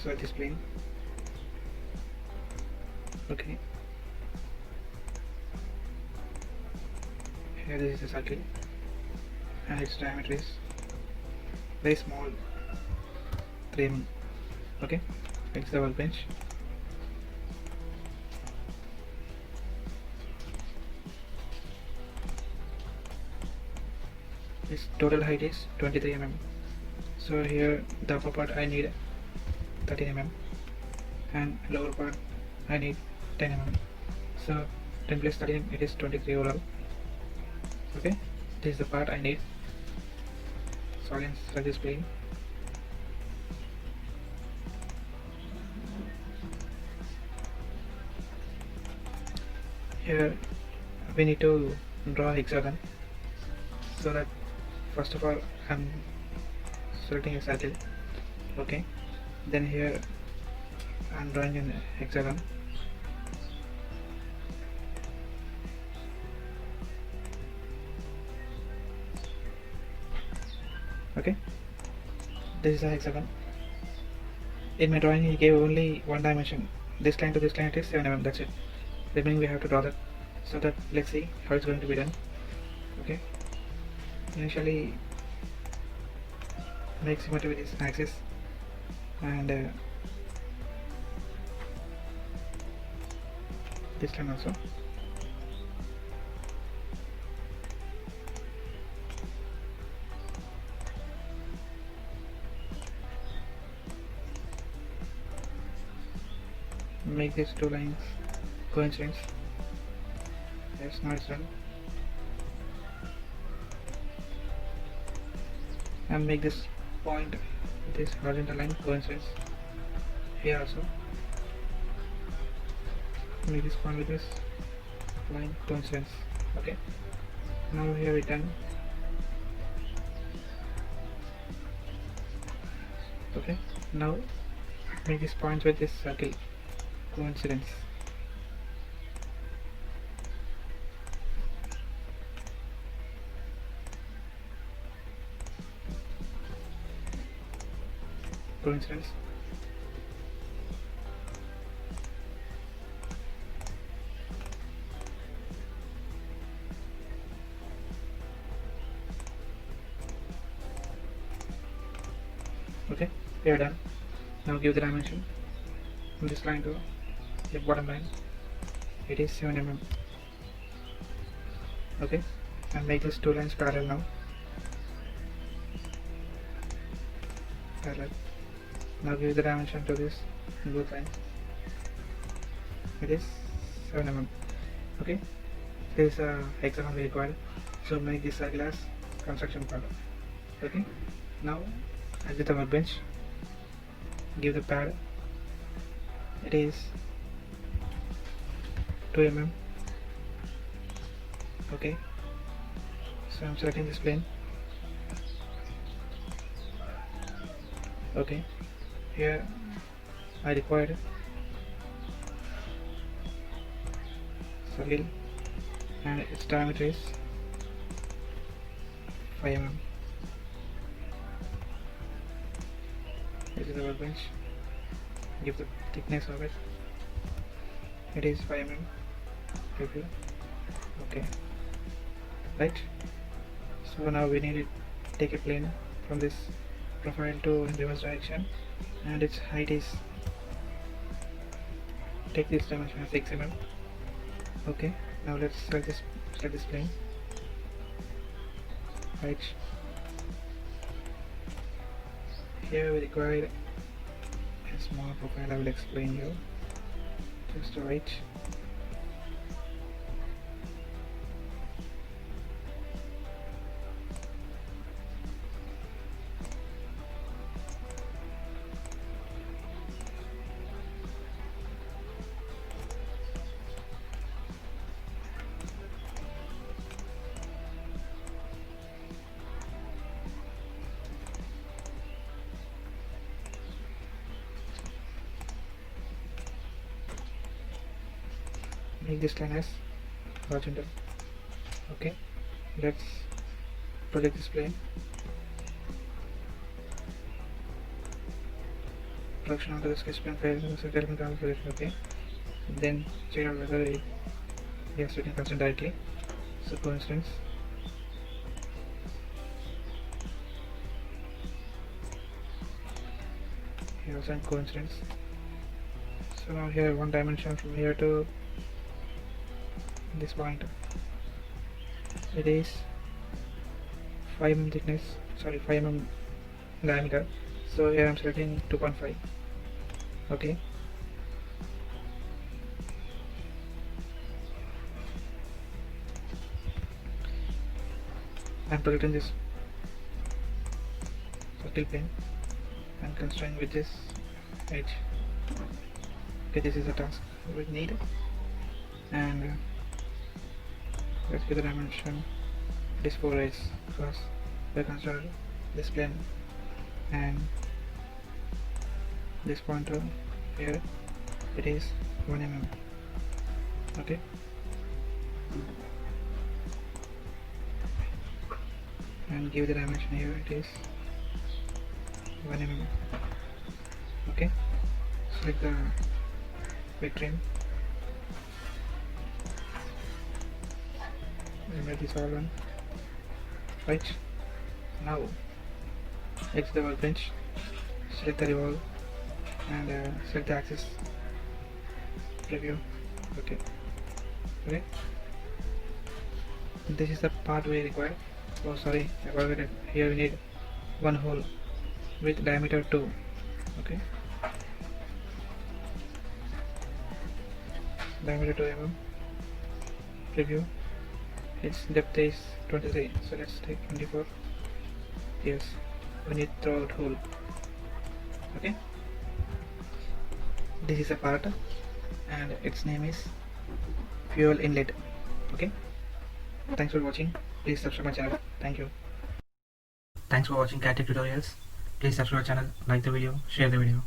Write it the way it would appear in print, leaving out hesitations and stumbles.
select this plane. Okay, here this is a circle and its diameter is very small, 3 mm. Okay, it's the workbench. Its total height is 23 mm. So here the upper part I need 13 mm and lower part I need 10 mm. So 10 plus 13, it is 23 overall. Okay, this is the part I need. So I can select this plane. Here we need to draw hexagon, so that first of all I'm selecting a circle. Okay, then here I'm drawing an hexagon. Okay, this is a hexagon. In my drawing he gave only one dimension. This line to this line it is 7 mm, that's it. Remaining we have to draw that. So that let's see how it's going to be done. Okay, initially make symmetry with this axis and this line also. Make these two lines coincidence. Yes, now it's done. And make this point, this horizontal line coincidence here also. Make this point with this line coincidence. Okay, now here we done. Okay, now make this point with this circle coincidence. Coincidence. Okay, we are done. Now give the dimension from this line to the bottom line. It is 7 mm. Okay, and make these two lines parallel now. Parallel. Now give the dimension to this both lines. It is 7 mm. Okay, this is a hexagon we required. So make this circle as construction part. Okay, now exit the workbench. Give the pad. It is 2 mm. Okay, so I'm selecting this plane. Okay, here I required circle and its diameter is 5 mm. This is the workbench. Give the thickness of it. It is 5 mm. Review. Okay, right. So now we need to take a plane from this profile to in reverse direction, and its height is, take this dimension as 6 mm. Okay, now let's select this plane. Right, here we require a small profile. I will explain you. Just right. Make this line as horizontal. Okay, let's project this plane. introduction onto the sketch plan file, so tell me the calculation, okay. Then check out whether it has written constant directly. So coincidence. Here also in coincidence. So now here one dimension from here to this point. It is 5 mm thickness, sorry 5 mm diameter. So here I am selecting 2.5. Okay. I am projecting this vertical plane and constraining with this edge. Okay, this is the task we need, and let's give the dimension. It is 4 edges because we consider this plane and this pointer here. It is 1 mm. Okay. And give the dimension here. It is 1 mm. Okay. Select the big trim. Make this all one. Right. Now exit the workbench. Select the revolve and select the axis. Preview. Okay. Okay. This is the part we require. Oh sorry, I forgot it. Here we need one hole with diameter 2. Okay. Diameter 2 mm. Preview. Its depth is 23. So let's take 24. Yes. We need throughout hole. Okay. This is a part and its name is fuel inlet. Okay. Thanks for watching. Please subscribe my channel. Thank you. Thanks for watching CATTECH tutorials. Please subscribe our channel, like the video, share the video.